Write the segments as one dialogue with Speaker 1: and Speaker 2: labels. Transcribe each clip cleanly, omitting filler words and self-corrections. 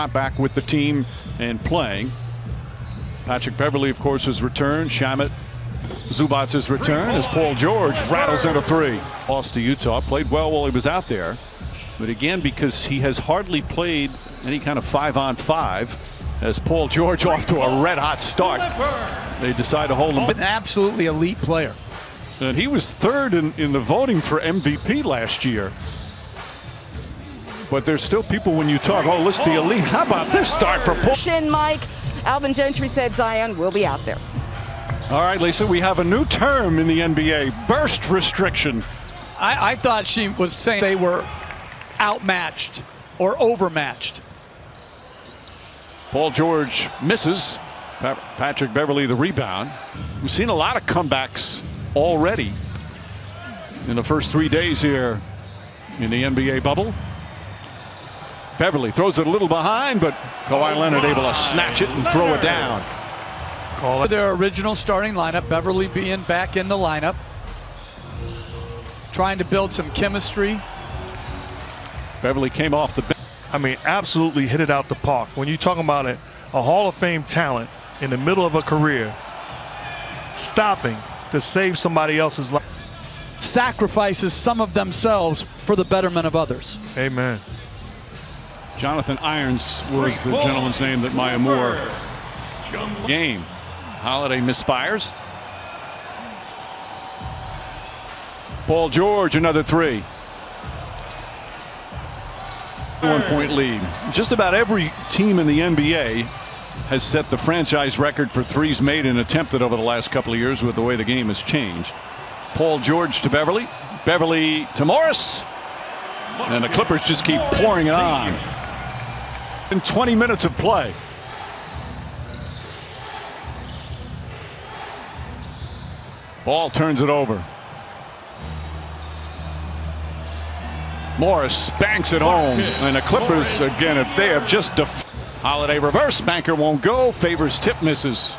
Speaker 1: Back with the team and playing. Patrick Beverley, of course, has returned. Shamet Zubac's return as Paul George rattles into three. Lost to Utah, played well while he was out there. But again, because he has hardly played any kind of 5-on-5, as Paul George off to a red-hot start, they decide to hold him.
Speaker 2: An absolutely elite player.
Speaker 1: And he was third in the voting for MVP last year. But there's still people when you talk, oh, list the elite. How about this start for Paul?
Speaker 3: Mike, Alvin Gentry said Zion will be out there.
Speaker 1: All right, Lisa, we have a new term in the NBA, burst restriction.
Speaker 2: I thought she was saying they were outmatched or overmatched.
Speaker 1: Paul George misses. Patrick Beverley the rebound. We've seen a lot of comebacks already in the first 3 days here in the NBA bubble. Beverley throws it a little behind, but Kawhi Leonard able to snatch it and throw it down.
Speaker 2: Call it their original starting lineup. Beverley being back in the lineup, trying to build some chemistry.
Speaker 1: Beverley came off the bench.
Speaker 4: I mean, absolutely hit it out the park. When you're talking about a Hall of Fame talent in the middle of a career, stopping to save somebody else's life.
Speaker 2: Sacrifices some of themselves for the betterment of others.
Speaker 4: Amen.
Speaker 1: Jonathan Irons was the gentleman's name that Maya Moore game. Holiday misfires. Paul George another three. 1-point lead. Just about every team in the NBA has set the franchise record for threes made and attempted over the last couple of years with the way the game has changed. Paul George to Beverley. Beverley to Morris. And the Clippers just keep pouring it on. In 20 minutes of play. Ball turns it over. Morris banks it home, and the Clippers again, if they have just Holiday reverse banker won't go. Favors tip misses.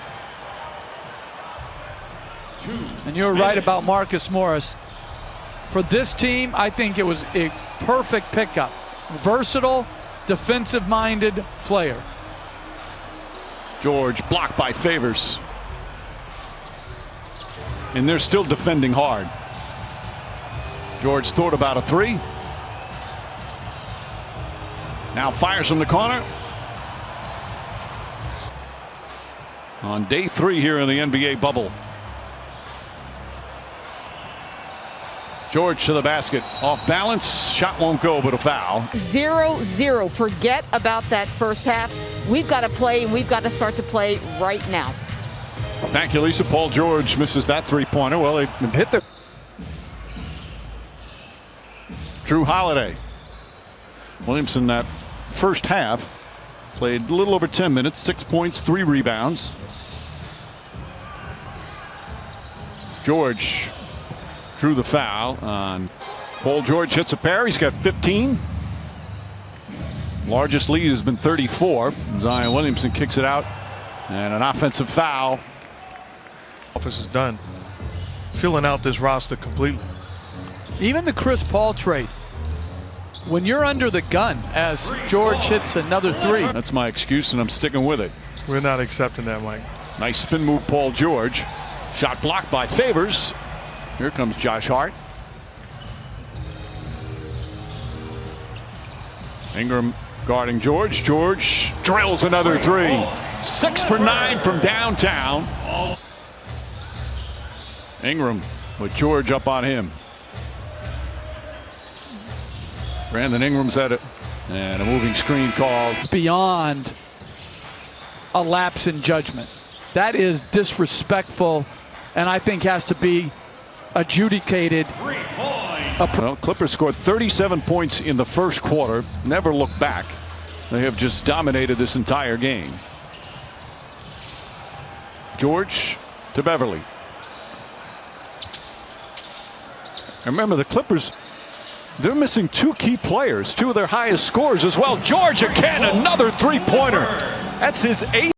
Speaker 2: And you're right about Marcus Morris. For this team, I think it was a perfect pickup. Versatile, defensive-minded player.
Speaker 1: George blocked by Favors. And they're still defending hard. George thought about a three. Now fires from the corner. On day 3 here in the NBA bubble. George to the basket. Off balance. Shot won't go, but a foul.
Speaker 3: 0-0. Forget about that first half. We've got to play, and we've got to start to play right now.
Speaker 1: Thank you, Lisa. Paul George misses that three-pointer. Well, they hit the Drew Holiday. Williamson that first half played a little over 10 minutes, 6 points, 3 rebounds. George drew the foul on Paul George. Hits a pair. He's got 15. Largest lead has been 34. Zion Williamson kicks it out, and an offensive foul.
Speaker 4: Office is done. Filling out this roster completely.
Speaker 2: Even the Chris Paul trade. When you're under the gun as George hits another three.
Speaker 1: That's my excuse, and I'm sticking with it.
Speaker 4: We're not accepting that, Mike.
Speaker 1: Nice spin move, Paul George. Shot blocked by Favors. Here comes Josh Hart. Ingram guarding George. George drills another three. 6 for 9 from downtown. Ingram with George up on him. Brandon Ingram's at it. And a moving screen called.
Speaker 2: Beyond a lapse in judgment. That is disrespectful, and I think has to be adjudicated.
Speaker 1: Well, Clippers scored 37 points in the first quarter. Never looked back. They have just dominated this entire game. George to Beverley. Remember, the Clippers, they're missing 2 key players, 2 of their highest scorers as well. George again, another three-pointer. That's his 8th.